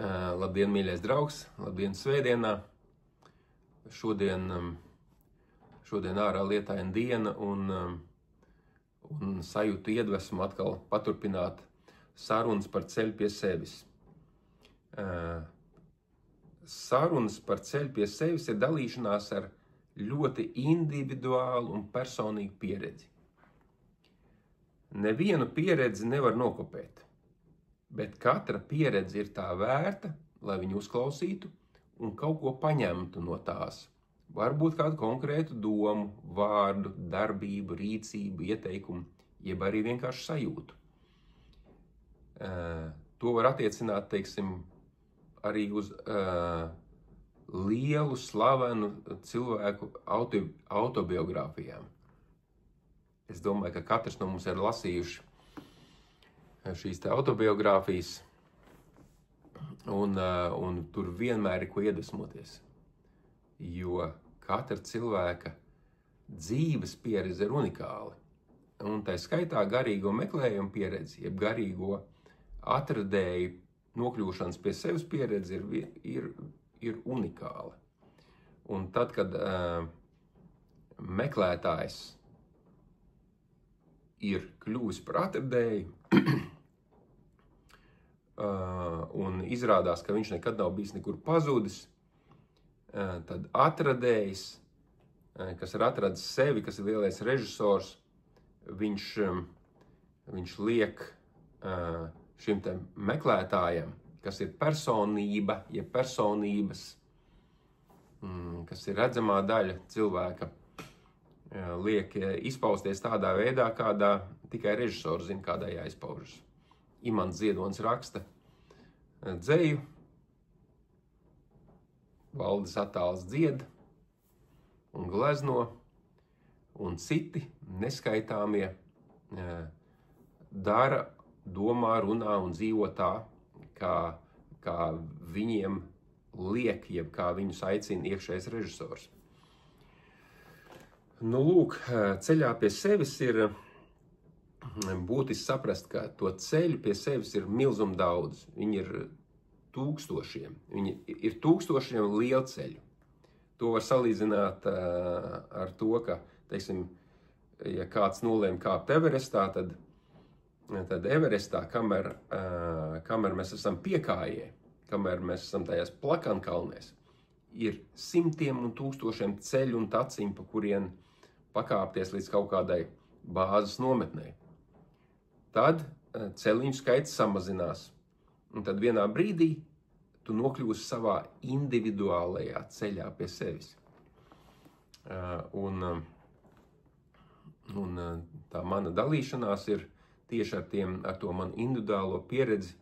Labdien, mīļais draugs! Labdien, svētdienā! Šodien ārā lietaina diena un sajūtu iedvesmu atkal paturpināt sarunas par ceļu pie sevis. Sarunas par ceļu pie sevis ir dalīšanās ar ļoti individuālu un personīgu pieredzi. Nevienu pieredzi nevar nokopēt, bet katra pieredze ir tā vērta, lai viņu uzklausītu un kaut ko paņemtu no tās. Varbūt kādu konkrētu domu, vārdu, darbību, rīcību, ieteikumu, jeb arī vienkārši sajūtu. To var attiecināt, teiksim, arī uz lielu, slavenu cilvēku autobiogrāfijām. Es domāju, ka katrs no mums ir lasījuši šīs te autobiogrāfijas, un tur vienmēr ir ko iedvesmoties. Jo katra cilvēka dzīves pieredze ir unikāla. Un tā skaitā garīgo meklējumu pieredzi, jeb garīgo atradēju nokļūšanas pie sevis pieredze ir unikāla. Un tad, kad meklētājs ir kļuvis par atradēju, un izrādās, ka viņš nekad nav bijis nekur pazudis, tad atradējs, kas ir atradis sevi, kas ir lielais režisors, viņš liek šim te meklētājam, kas ir personība, jeb personības, kas ir redzamā daļa cilvēka, liek izpausties tādā veidā, kādā tikai režisors zina, kādā jāizpaužas. Imants Ziedonis raksta dzeju, Valdis Attāls dzied un glezno, un citi neskaitāmie dara, domā, runā un dzīvo tā, kā viņiem liek, jeb kā viņus aicina iekšējais režisors. Nu, lūk, ceļā pie sevis ir būtiski saprast, ka to ceļu pie sevis ir milzum daudz. Viņi ir tūkstošiem. Viņi ir tūkstošiem lielu ceļu. To var salīdzināt ar to, ka, teiksim, ja kāds nolēma kāpt Everestā, tad Everestā, kamēr mēs esam piekājie, kamēr mēs esam tajās plakankalnēs, ir simtiem un tūkstošiem ceļu un taciņu, pa kurien pakāpties līdz kaut kādai bāzes nometnei. Tad celiņu skaits samazinās, un tad vienā brīdī tu nokļūsi savā individuālajā ceļā pie sevis. Un tā mana dalīšanās ir tieši ar to manu individuālo pieredzi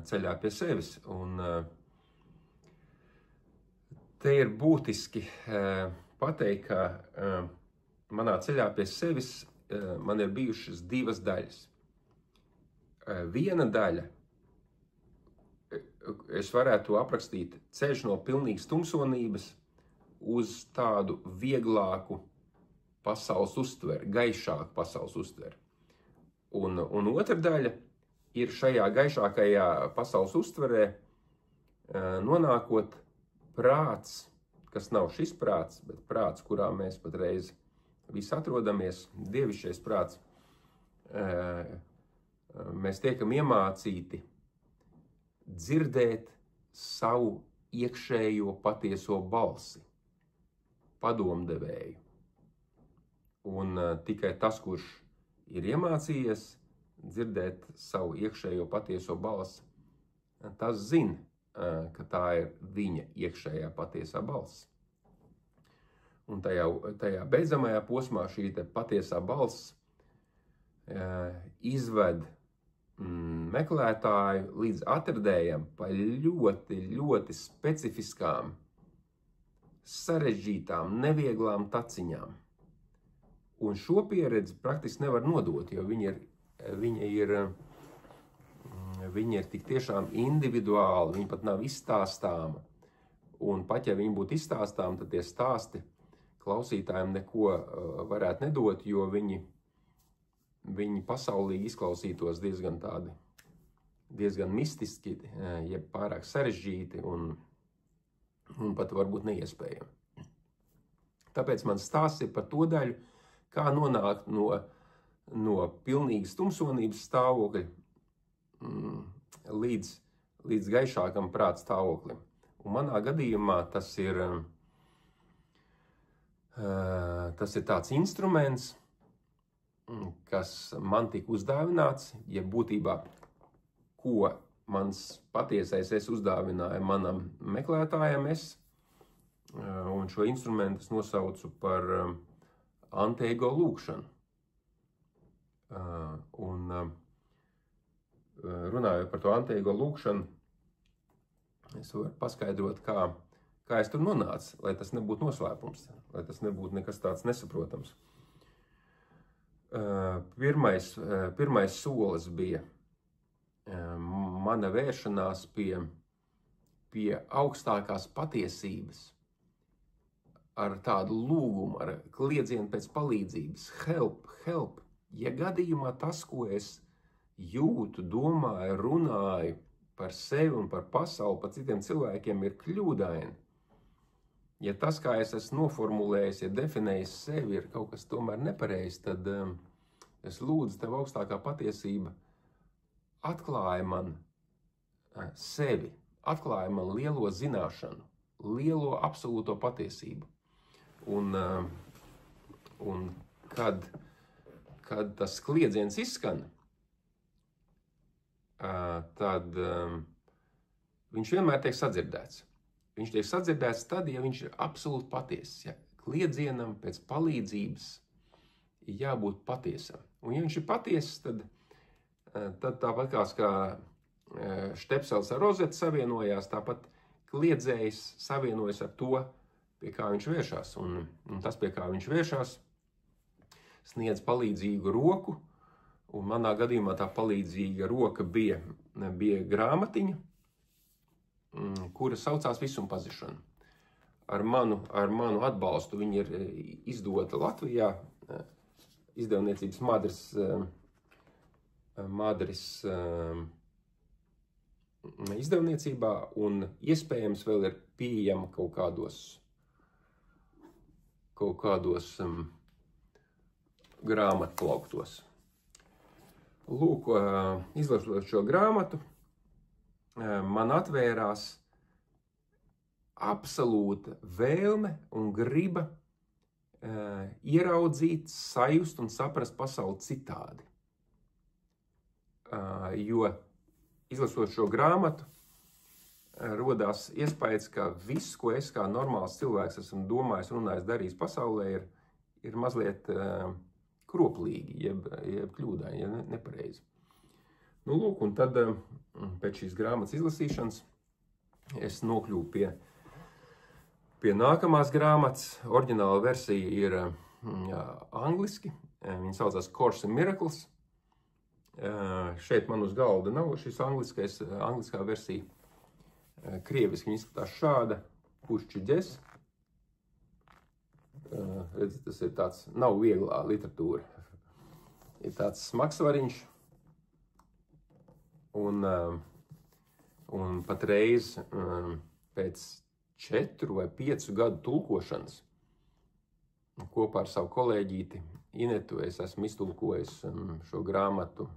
ceļā pie sevis. Un te ir būtiski pateikt, ka manā ceļā pie sevis man ir bijušas divas daļas. Viena daļa, es varētu aprakstīt ceļš no pilnīgas tumsonības uz tādu vieglāku pasaules uztveri, gaišāku pasaules uztveri. Un otra daļa ir šajā gaišākajā pasaules uztverē nonākot prāts, kas nav šis prāts, bet prāts, kurā mēs patreiz visi atrodamies, dievišķais prāts, mēs tiekam iemācīti dzirdēt savu iekšējo patieso balsi, padomdevēju. Un tikai tas, kurš ir iemācījies dzirdēt savu iekšējo patieso balsi, tas zina, ka tā ir viņa iekšējā patiesā balss. Un tajā beidzamajā posmā šī te patiesā balss izved meklētāju līdz atradējam pa ļoti, ļoti specifiskām, sarežģītām, nevieglām taciņām. Un šo pieredzi praktiski nevar nodot, jo viņa ir tik tiešām individuāli, viņa pat nav izstāstāma. Un pat ja viņa būtu izstāstāma, tad tie stāsti klausītājiem neko varētu nedot, jo viņi pasaulīgi izklausītos diezgan tādi diezgan mistiski, jeb pārāk sarežģīti un pat varbūt neiespējami. Tāpēc mans stāsts ir par to daļu, kā nonākt no pilnīgas tumsonības stāvokļa līdz gaišākam prāta stāvoklim. Un manā gadījumā tas ir tāds instruments, kas man tika uzdāvināts, ja būtībā, ko mans patiesais es uzdāvināja manam meklētājam es, un šo instrumentu es nosaucu par antiego lūkšanu. Un runājot par to antiego lūkšanu, es varu paskaidrot, kā es tur nonācu, lai tas nebūtu noslēpums, lai tas nebūtu nekas tāds nesaprotams. Pirmais solis bija mana vēršanās pie augstākās patiesības, ar tādu lūgumu, ar kliedzienu pēc palīdzības, help, help. Ja gadījumā tas, ko es jūtu, domāju, runāju par sevi un par pasauli, par citiem cilvēkiem, ir kļūdaini, ja tas, kā es esmu noformulējis, ja definējis sevi, ir kaut kas tomēr nepareizs, tad es lūdzu tev augstākā patiesība atklāja man sevi, atklāja man lielo zināšanu, lielo absolūto patiesību. Un kad tas kliedziens izskan, tad viņš vienmēr tiek sadzirdēts. Viņš tiek sadzirdēts tad, ja viņš ir absolūti patiesis. Ja kliedzienam pēc palīdzības ir jābūt patiesam. Un ja viņš ir patiesis, tad tāpat kā štepsels ar rozeti savienojās, tāpat kliedzējs savienojas ar to, pie kā viņš vēršās. Un tas, pie kā viņš vēršās, sniedz palīdzīgu roku, un manā gadījumā tā palīdzīga roka bija grāmatiņa, kura saucās Visumpazišana. Ar manu atbalstu viņa ir izdota Latvijā, izdevniecības Madris izdevniecībā, un iespējams vēl ir pieejama kaut kādos grāmatplauktos. Lūk, izlasot šo grāmatu, man atvērās absolūta vēlme un griba ieraudzīt, sajust un saprast pasauli citādi. Jo, izlasot šo grāmatu, rodās iespējas, ka viss, ko es kā normāls cilvēks esmu domājis, runājis, darījis pasaulē, ir mazliet kroplīgi, jeb kļūdaini, ja nepareizi. Nu, lūk, un tad pēc šīs grāmatas izlasīšanas es nokļuvu pie nākamās grāmatas. Oriģināla versija ir angliski, viņa saucās Course in Miracles. Šeit man uz galda nav šis angliskā versija. Krieviski viņa izskatās šāda, pušķiģes. Redziet, tas ir tāds, nav vieglā literatūra. Ir tāds smagsvariņš. Un patreiz pēc 4 vai 5 gadu tulkošanas kopā ar savu kolēģīti Inetu es esmu iztulkojis šo grāmatu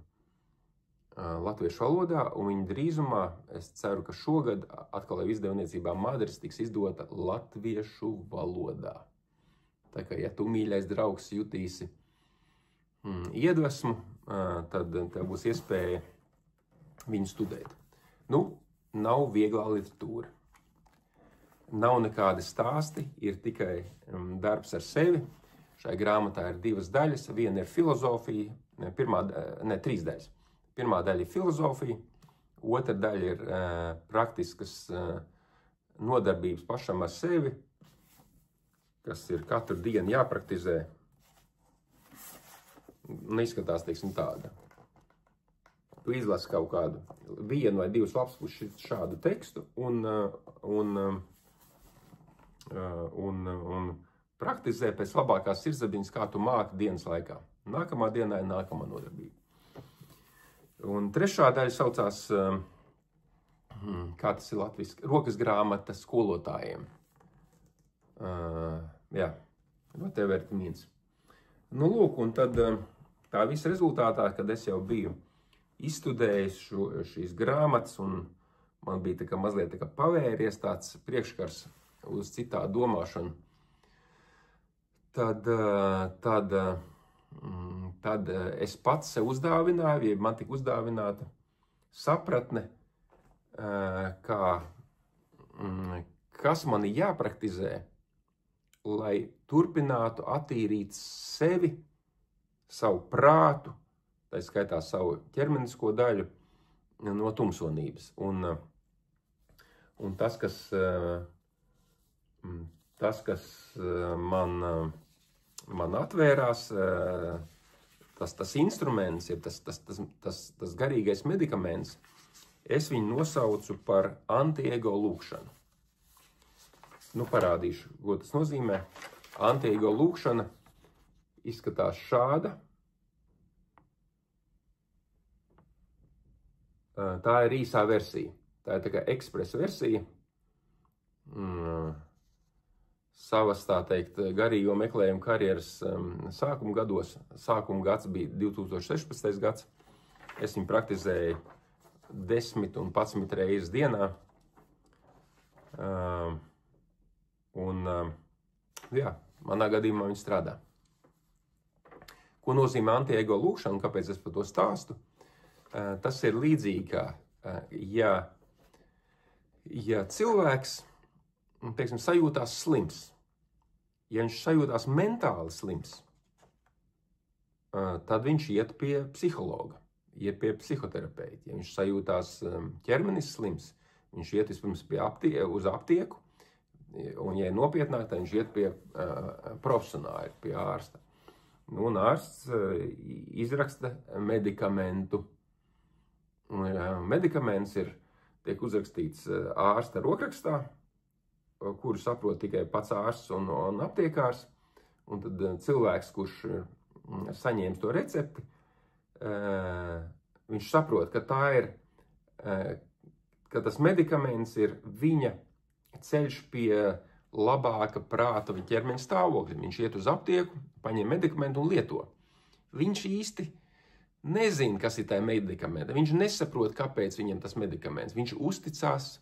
latviešu valodā, un viņa drīzumā, es ceru, ka šogad atkal jau izdevniecībā Madris tiks izdota latviešu valodā. Tā kā, ja tu, mīļais draugs, jutīsi iedvesmu, tad tev būs iespēja viņu studēt. Nu, nav vieglā literatūra. Nav nekādi stāsti, ir tikai darbs ar sevi. Šai grāmatā ir 2 daļas. Viena ir filozofija, 3 daļas. Pirmā daļa ir filozofija, otra daļa ir praktiskas nodarbības pašam ar sevi, kas ir katru dienu jāpraktizē. Neizskatās, teiksim, tāda. Tu izlasi kaut kādu 1 vai 2 lapspuses šādu tekstu un praktizē pēc labākās sirdsapziņas, kā tu māki dienas laikā. Nākamā dienā ir nākamā nodarbība. Un trešā daļa saucās, kā tas ir latviski, rokas grāmata skolotājiem. Jā, whatever it means. Nu, lūk, un tad tā visa rezultātā, kad es jau biju izstudējis šīs grāmatas, un man bija tā kā mazliet tā kā pavēries tāds priekškars uz citādu domāšanu, tad es pats sev uzdāvināju, ja man tika uzdāvināta sapratne, kas man ir jāpraktizē, lai turpinātu attīrīt sevi, savu prātu, tā skaitā savu ķermenisko daļu no tumsonības. Un tas, kas man atvērās, tas instruments, ja tas garīgais medikaments, es viņu nosaucu par anti-ego lūkšanu. Nu, parādīšu, ko tas nozīmē. Anti-ego lūkšana izskatās šāda. Tā ir īsā versija. Tā ir tā kā ekspresa versija. Savas, tā teikt, garīgo meklējumu karjeras sākuma gados. Sākuma gads bija 2016. gads. Es viņu praktizēju 10 un 11 reizes dienā. Jā, manā gadījumā viņi strādā. Ko nozīmē anti-ego lūkšana, kāpēc es par to stāstu? Tas ir līdzīgi, kā, ja cilvēks, teiksim, sajūtās slims, ja viņš sajūtās mentāli slims, tad viņš iet pie psihologa, iet pie psihoterapeita. Ja viņš sajūtās ķermenis slims, viņš iet vispirms uz aptieku, un, ja ir nopietnāk, tad viņš iet pie profesionāļa, pie ārsta. Nu, un ārsts izraksta medikamentu. Medikaments tiek uzrakstīts ārsta rokrakstā, kuru saprot tikai pats ārsts un aptiekārs. Un tad cilvēks, kurš saņēmis to recepti, viņš saprot, ka tas medikaments ir viņa ceļš pie labāka prāta vai ķermeņa stāvokļa. Viņš iet uz aptieku, paņem medikamentu un lieto. Viņš īsti nezina, kas ir tā medikamenta. Viņš nesaprot, kāpēc viņam tas medikaments. Viņš uzticās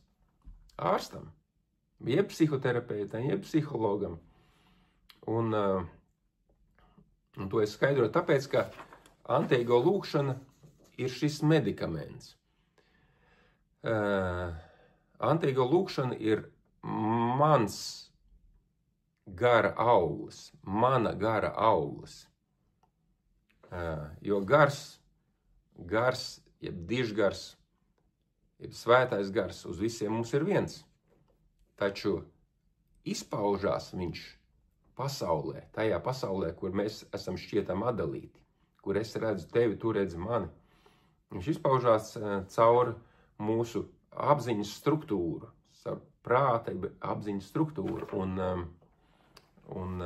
ārstam, jeb psihoterapeitam, jeb psihologam. Un to es skaidroju tāpēc, ka anti-ego lūkšana ir šis medikaments. Anti-ego lūkšana ir mans gara auglis, mana gara auglis. Jo gars, jeb dižgars, jeb svētais gars uz visiem mums ir viens. Taču izpaužās viņš pasaulē, tajā pasaulē, kur mēs esam šķietam atdalīti, kur es redzu tevi, tu redzi mani. Viņš izpaužās caur mūsu apziņas struktūru, caur prāta apziņas struktūru. Un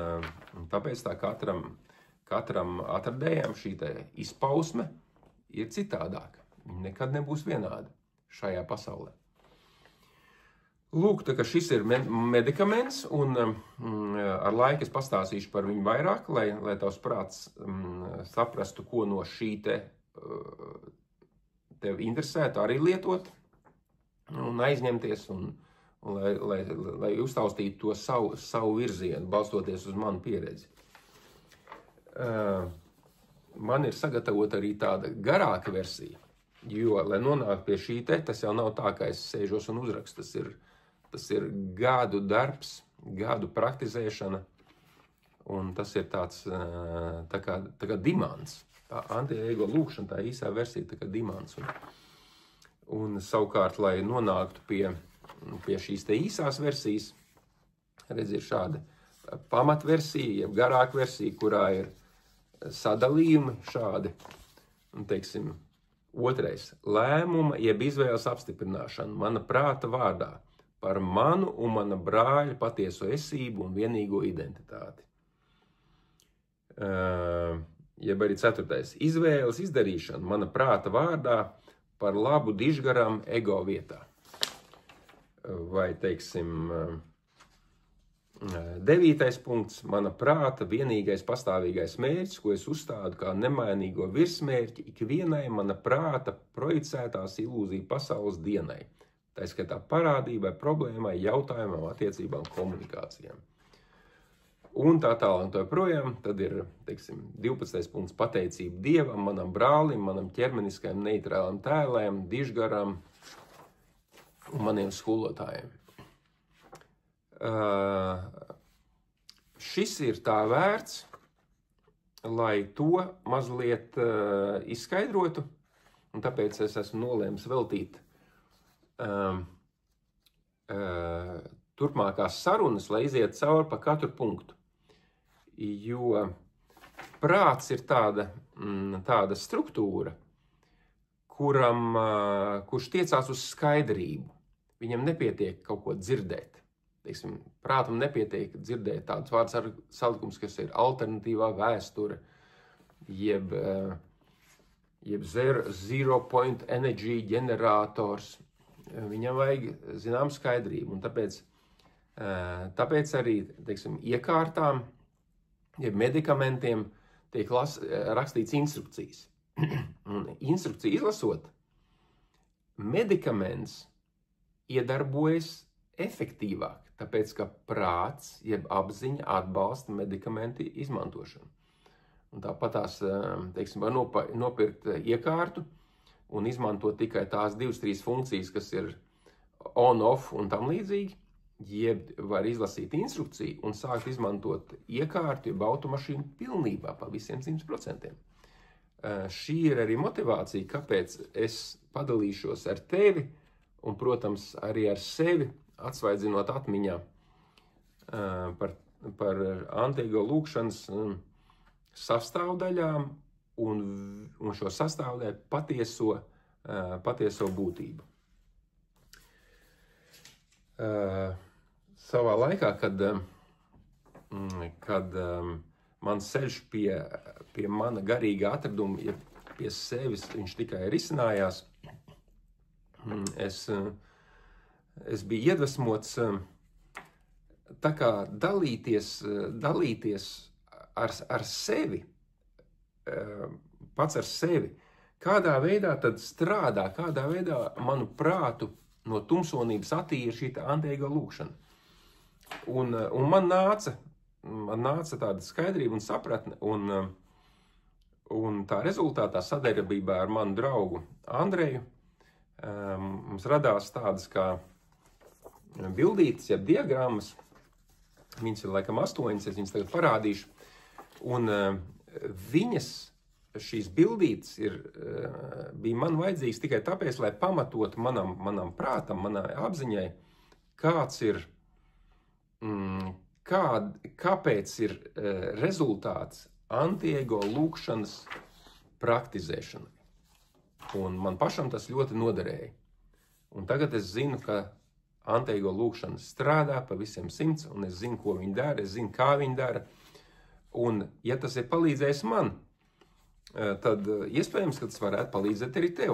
tāpēc tā katram atradējam šī izpausme ir citādāka. Viņa nekad nebūs vienāda šajā pasaulē. Lūk, tā kā šis ir medikaments, un ar laiku es pastāstīšu par viņu vairāk, lai tavs prāts saprastu, ko no šī tev interesētu arī lietot un aizņemties, un lai uztaustītu to savu virzienu, balstoties uz manu pieredzi. Man ir sagatavota arī tāda garāka versija, jo, lai nonāktu pie šī tas jau nav tā, kā es sēžos un uzrakstu. Tas ir gadu darbs, gadu praktizēšana, un tas ir tāds tā kā dimants. Tā anti-ego lūkšana, tā īsā versija, tā kā dimants. Un savukārt, lai nonāktu pie šīs īsās versijas, redz, ir šāda pamatversija, jeb garāka versija, kurā ir sadalījumi šādi, un, teiksim, otrais, lēmuma jeb izvēles apstiprināšana mana prāta vārdā par manu un mana brāļa patieso esību un vienīgo identitāti. jeb arī 4. izvēles izdarīšana mana prāta vārdā par labu dižgaram ego vietā. Vai, teiksim, 9. punkts, mana prāta vienīgais pastāvīgais mērķis, ko es uzstādu kā nemainīgo virsmērķi ikvienai mana prāta projicētās ilūziju pasaules dienai. Tā skaitā parādībai, problēmai, jautājumam, attiecībām, komunikācijām. Un tā tālāk to projām, tad ir, teiksim, 12. punkts pateicība Dievam, manam brālim, manam ķermeniskajam neitrālam tēlēm, dižgaram un maniem skolotājiem. Šis ir tā vērts, lai to mazliet izskaidrotu, un tāpēc es esmu nolēmis veltīt turpmākās sarunas, lai iziet cauri pa katru punktu. Jo prāts ir tāda struktūra, kurš tiecās uz skaidrību. Viņam nepietiek kaut ko dzirdēt. Teiksim, prātam nepietiek dzirdēt tādus vārdus salikums, kas ir alternatīvā vēsture, jeb zero point energy ģenerators. Viņam vajag zinām skaidrību, un tāpēc arī, teiksim, iekārtām, jeb medikamentiem tiek rakstīts instrukcijas. Un instrukciju izlasot, medikaments iedarbojas efektīvāk, tāpēc, ka prāts, jeb apziņa atbalsta medikamentu izmantošanu. Un tāpat tās, teiksim, var nopirkt iekārtu un izmantot tikai tās 2-3 funkcijas, kas ir on-off un tam līdzīgi, jeb var izlasīt instrukciju un sākt izmantot iekārtu, jeb automašīnu pilnībā pa visiem 100%. Šī ir arī motivācija, kāpēc es padalīšos ar tevi un, protams, arī ar sevi, atsvaidzinot atmiņā par antiego lūkšanas sastāvdaļām un šo sastāvdaļu patieso būtību. Savā laikā, kad mans ceļš pie mana garīga atraduma, ja pie sevis viņš tikai risinājās, es biju iedvesmots tā kā dalīties ar sevi, pats ar sevi, kādā veidā tad strādā, kādā veidā manu prātu no tumsonības attīra šī antiego lūkšana. Un man nāca tāda skaidrība un sapratne, un tā rezultātā sadarbībā ar manu draugu Andreju mums radās tādas kā bildītes, jeb diagrammas. Viņas ir laikam 8, es viņas tagad parādīšu. Un šīs bildītes bija man vajadzīgas tikai tāpēc, lai pamatotu manam prātam, manai apziņai, kāpēc ir rezultāts antiego lūkšanas praktizēšanai. Un man pašam tas ļoti noderēja. Un tagad es zinu, ka antiego lūkšana strādā pa visiem 100, un es zinu, ko viņi dara, es zinu, kā viņi dara. Un, ja tas ir palīdzējis man, tad iespējams, ka tas varētu palīdzēt arī tev.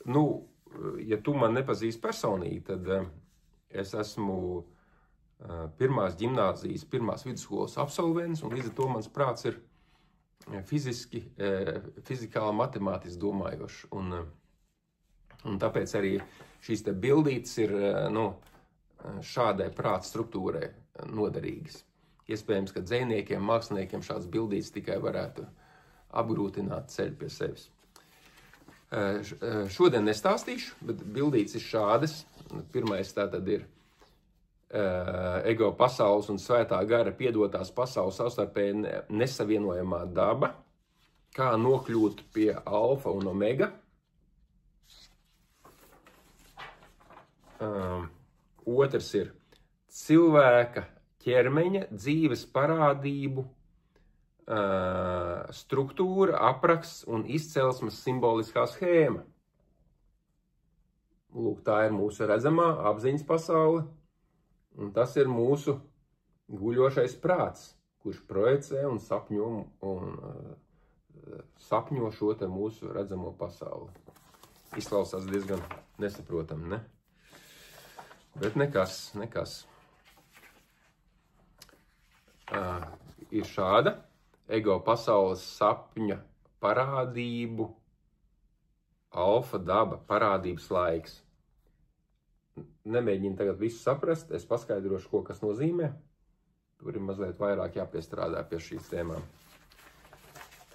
Nu, ja tu man nepazīsti personīgi, tad es esmu pirmās ģimnāzijas, pirmās vidusskolas absolvents, un līdz ar to mans prāts ir fizikāli matemātiski domājošs. Un tāpēc arī šīs te bildītes ir šādai prāta struktūrai noderīgas. Iespējams, ka dzejniekiem, māksliniekiem šādas bildītes tikai varētu apgrūtināt ceļu pie sevis. Šodien nestāstīšu, bet bildītes ir šādas. Pirmais tātad ir ego pasaules un svētā gara piedotās pasaules savstarpēji nesavienojamā daba, kā nokļūt pie alfa un omega. Otrs ir cilvēka ķermeņa dzīves parādību struktūra, apraksts un izcelsmes simboliskā schēma. Lūk, tā ir mūsu redzamā apziņas pasaule, un tas ir mūsu guļošais prāts, kurš projicē un sapņo sapņo šo te mūsu redzamo pasauli. Izklausās diezgan nesaprotam, ne? Bet nekas. Ir šāda ego pasaules sapņa parādību, alfa daba, parādības laiks. Nemēģinu tagad visu saprast, es paskaidrošu, ko kas nozīmē. Tur ir mazliet vairāk jāpiestrādā pie šīs tēmām.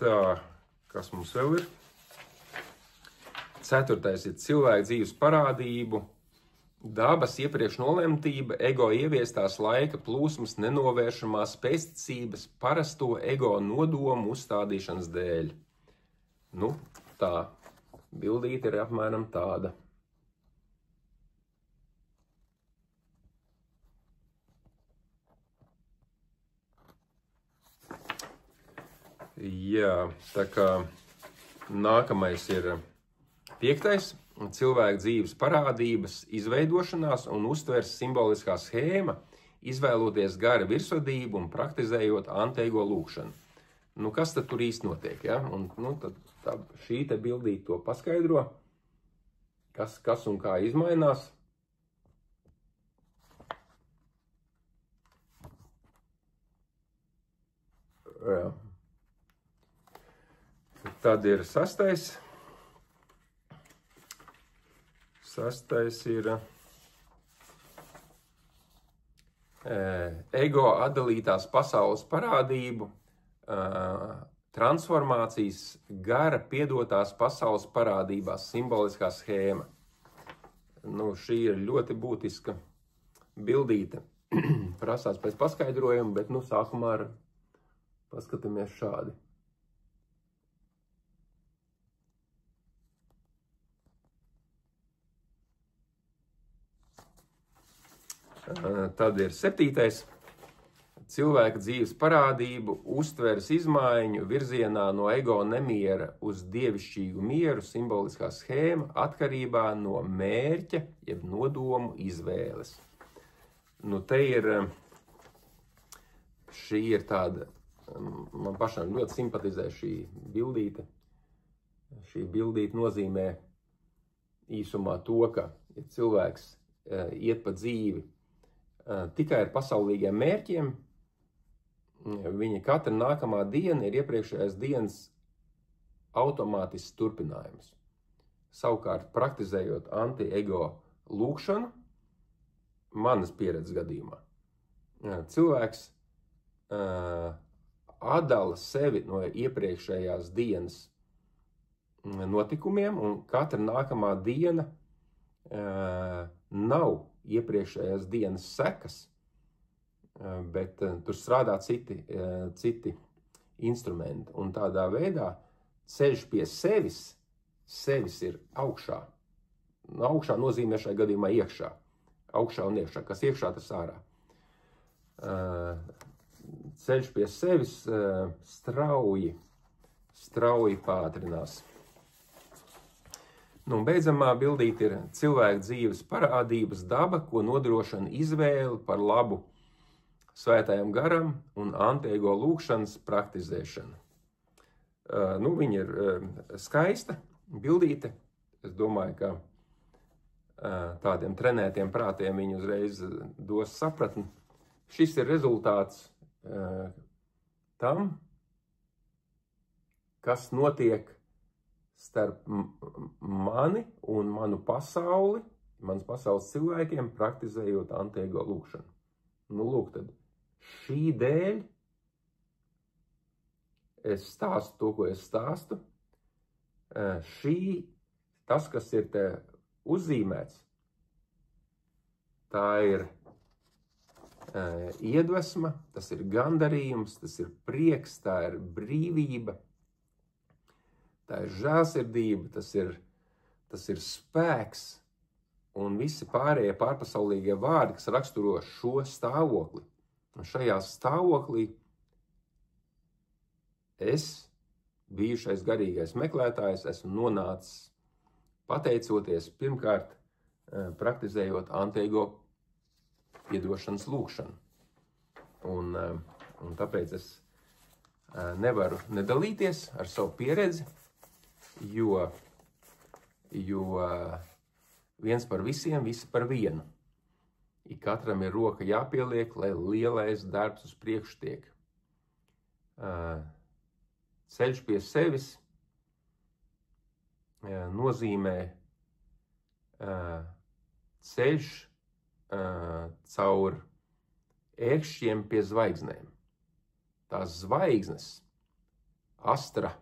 Tā, kas mums vēl ir? 4. ir cilvēka dzīves parādību, dabas iepriekš nolemtība, ego ieviestās laika plūsmas nenovēršamās pēcticības parasto ego nodomu uzstādīšanas dēļ. Nu, tā, bildīte ir apmēram tāda. Jā, tā kā nākamais ir 5. cilvēka dzīves parādības izveidošanās un uztveres simboliskā schēma, izvēloties gara virsvadību un praktizējot anti-ego lūkšanu. Nu, kas tad tur īsti notiek, ja? Un, nu, tad šī te bildīte to paskaidro, kas un kā izmainās. Jā. Tad ir 6. 6. ir ego atdalītās pasaules parādību, transformācijas gara piedotās pasaules parādībās simboliskā schēma. Nu, šī ir ļoti būtiska bildīte. Prasās pēc paskaidrojuma, bet nu sākumā paskatāmies šādi. Tad ir 7. cilvēka dzīves parādību, uztveres izmaiņu virzienā no ego nemiera uz dievišķīgu mieru simboliskā schēma atkarībā no mērķa, jeb nodomu izvēles. Nu, te ir, šī ir tāda, man pašam ļoti simpatizē šī bildīte. Šī bildīte nozīmē īsumā to, ka ja cilvēks iet pa dzīvi tikai ar pasaulīgiem mērķiem, viņa katra nākamā diena ir iepriekšējās dienas automātisks turpinājums. Savukārt, praktizējot anti-ego lūkšanu, manas pieredzes gadījumā, cilvēks atdala sevi no iepriekšējās dienas notikumiem, un katra nākamā diena nav iepriekšējās dienas sekas, bet tur strādā citi instrumenti. Un tādā veidā ceļš pie sevis ir augšā. Augšā nozīmē šajā gadījumā iekšā. Augšā un iekšā. Kas iekšā, tas ārā. Ceļš pie sevis strauji pātrinās. Nu, beidzamā bildīte ir cilvēka dzīves parādības daba, ko nodrošina izvēle par labu svētajam garam un anti-ego lūkšanas praktizēšanu. Nu, viņa ir skaista bildīte. Es domāju, ka tādiem trenētiem prātiem viņa uzreiz dos sapratni. Šis ir rezultāts tam, kas notiek starp mani un manu pasauli, manas pasaules cilvēkiem, praktizējot anti-ego lūkšanu. Nu, lūk, tad šī dēļ es stāstu to, ko es stāstu. Tas, kas ir te uzzīmēts, tā ir iedvesma, tas ir gandarījums, tas ir prieks, tā ir brīvība, tā ir žēlsirdība, tas ir spēks un visi pārējie pārpasaulīgie vārdi, kas raksturo šo stāvokli. Un šajā stāvoklī es, bijušais garīgais meklētājs, esmu nonācis pateicoties pirmkārt praktizējot anti-ego piedošanas lūkšanu. Un tāpēc es nevaru nedalīties ar savu pieredzi, jo viens par visiem, visi par vienu. Katram ir roka jāpieliek, lai lielais darbs uz priekšu tiek. Ceļš pie sevis nozīmē ceļš caur ērkšķiem pie zvaigznēm. Tās zvaigznes, astra,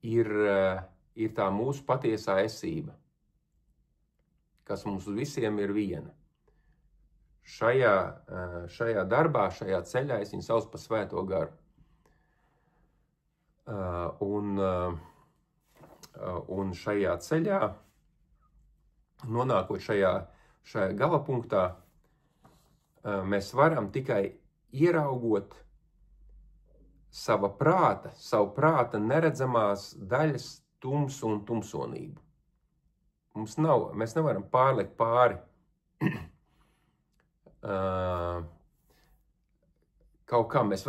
ir tā mūsu patiesā esība, kas mums visiem ir viena. Šajā darbā, šajā ceļā es viņu sauc par Svēto garu. Un šajā ceļā, nonākot šajā galapunktā, mēs varam tikai ieraugot savu prāta neredzamās daļas tumsu un tumsonību. Mēs nevaram pārlikt pāri kaut kā, mēs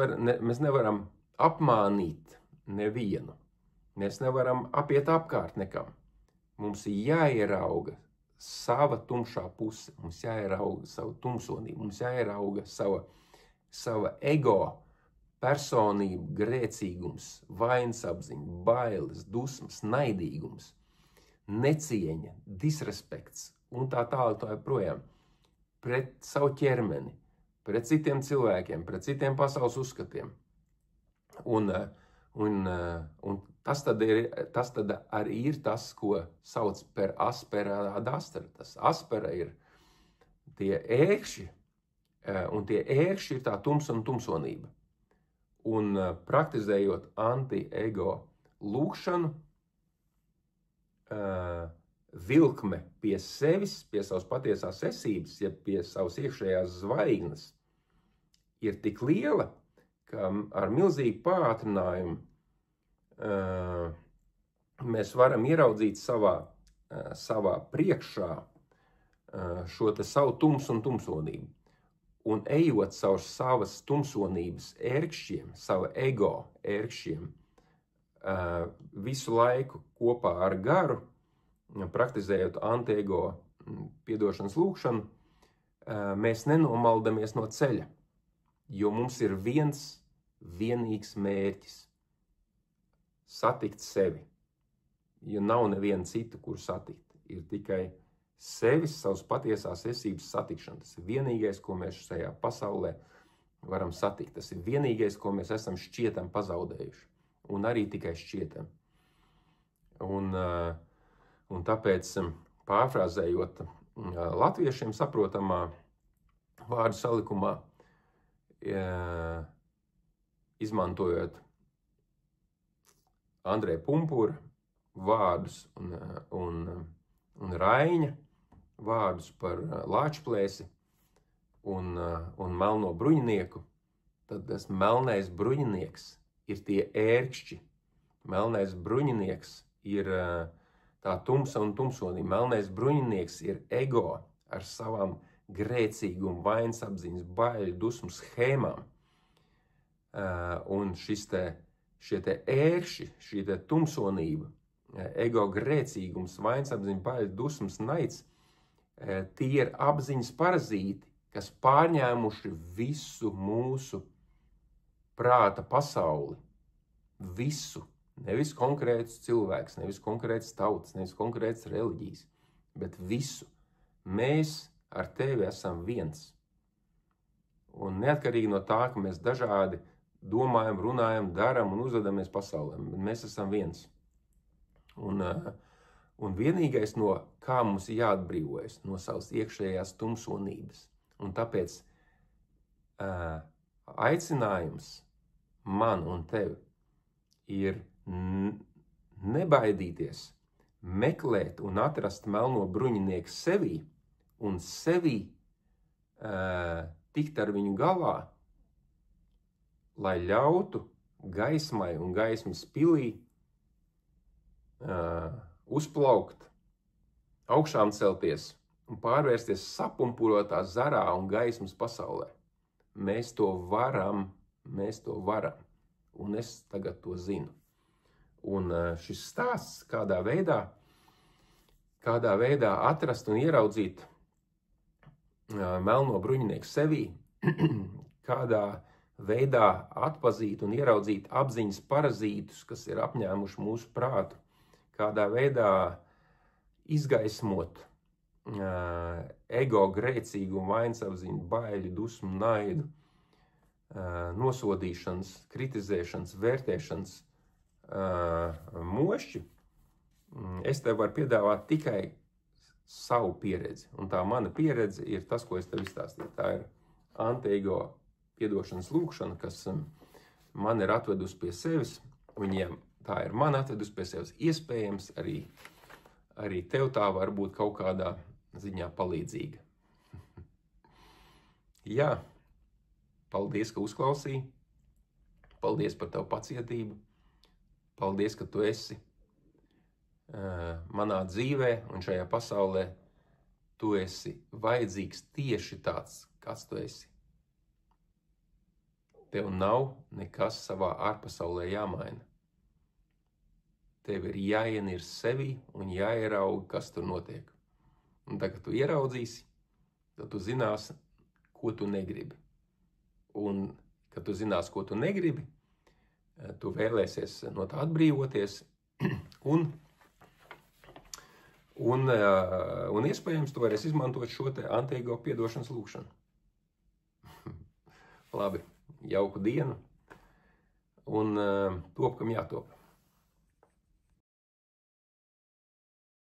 nevaram apmānīt nevienu. Mēs nevaram apiet apkārt nekam. Mums ir jāierauga sava tumšā puse, mums jāierauga savu tumsonību, mums jāierauga sava ego, personība, grēcīgums, vainsapziņa, bailes, dusmas, naidīgums, necieņa, disrespekts un tā tālāk tā joprojām. Pret savu ķermeni, pret citiem cilvēkiem, pret citiem pasaules uzskatiem. Un tas tad arī ir tas, ko sauc par aspera ad astra. Tas aspera ir tie ērkšķi, un tie ērkšķi ir tā tums un tumsonība. Un praktizējot anti-ego lūkšanu, vilkme pie sevis, pie savas patiesās esības, ja pie savas iekšējās zvaigznes, ir tik liela, ka ar milzīgu pātrinājumu mēs varam ieraudzīt savā priekšā šo te savu tumsu un tumsonību. Un ejot caur savas tumsonības ērkšķiem, sava ego ērkšķiem, visu laiku kopā ar garu, praktizējot anti-ego piedošanas lūkšanu, mēs nenomaldamies no ceļa, jo mums ir viens vienīgs mērķis – satikt sevi. Jo nav neviena cita, kur satikt. Ir tikai sevis, savas patiesās esības satikšana. Tas ir vienīgais, ko mēs šajā pasaulē varam satikt. Tas ir vienīgais, ko mēs esam šķietam pazaudējuši. Un arī tikai šķietam. Un tāpēc, pārfrāzējot latviešiem saprotamā vārdu salikumā, izmantojot Andreja Pumpura vārdus un Raiņa vārdus par Lāčplēsi un melno bruņinieku, tad tas melnais bruņinieks ir tie ērkšķi. Melnais bruņinieks ir tā tumsa un tumsonība. Melnais bruņinieks ir ego ar savām grēcīgumu, vainsapziņas, baiļu, dusmu schēmām. Un šie te ērkšķi, šī te tumsonība, ego grēcīgums, vainsapziņa, baiļu, dusmas, naids, tie ir apziņas parazīti, kas pārņēmuši visu mūsu prāta pasauli. Visu. Nevis konkrēts cilvēks, nevis konkrēts tautas, nevis konkrēts reliģijas, bet visu. Mēs ar tevi esam viens. Un neatkarīgi no tā, ka mēs dažādi domājam, runājam, daram un uzvedamies pasaulē, mēs esam viens. Un vienīgais, no kā mums ir jāatbrīvojas, no savas iekšējās tumsonības. Un tāpēc aicinājums man un tevi ir nebaidīties, meklēt un atrast melno bruņinieku sevī un sevī tikt ar viņu galā, lai ļautu gaismai un gaismas pilī uzplaukt, augšām celties un pārvērsties sapumpurotā zarā un gaismas pasaulē. Mēs to varam. un es tagad to zinu. Un šis stāsts, kādā veidā atrast un ieraudzīt melno bruņinieku sevī, kādā veidā atpazīt un ieraudzīt apziņas parazītus, kas ir apņēmuši mūsu prātu, kādā veidā izgaismot ego grēcīgumu, vainsapziņu, baiļu, dusmu, naidu, nosodīšanas, kritizēšanas, vērtēšanas mošķi, es tev varu piedāvāt tikai savu pieredzi. Un tā mana pieredze ir tas, ko es tev izstāstīju. Tā ir anti-ego piedošanas lūkšana, kas man ir atvedusi pie sevis. Viņiem tā ir man atvedusi pie sevis. Iespējams, arī tev tā var būt kaut kādā ziņā palīdzīga. Jā, paldies, ka uzklausīji. Paldies par tavu pacietību. Paldies, ka tu esi manā dzīvē un šajā pasaulē. Tu esi vajadzīgs tieši tāds, kāds tu esi. Tev nav nekas savā ārpasaulē jāmaina. Tev ir jāienir sevi un jāierauga, kas tur notiek. Un tā, kad tu ieraudzīsi, tad tu zināsi, ko tu negribi. Un, kad tu zināsi, ko tu negribi, tu vēlēsies no tā atbrīvoties un iespējams tu varēsi izmantot šo te anti-ego piedošanas lūkšanu. Labi, jauku dienu un top, kam jātop.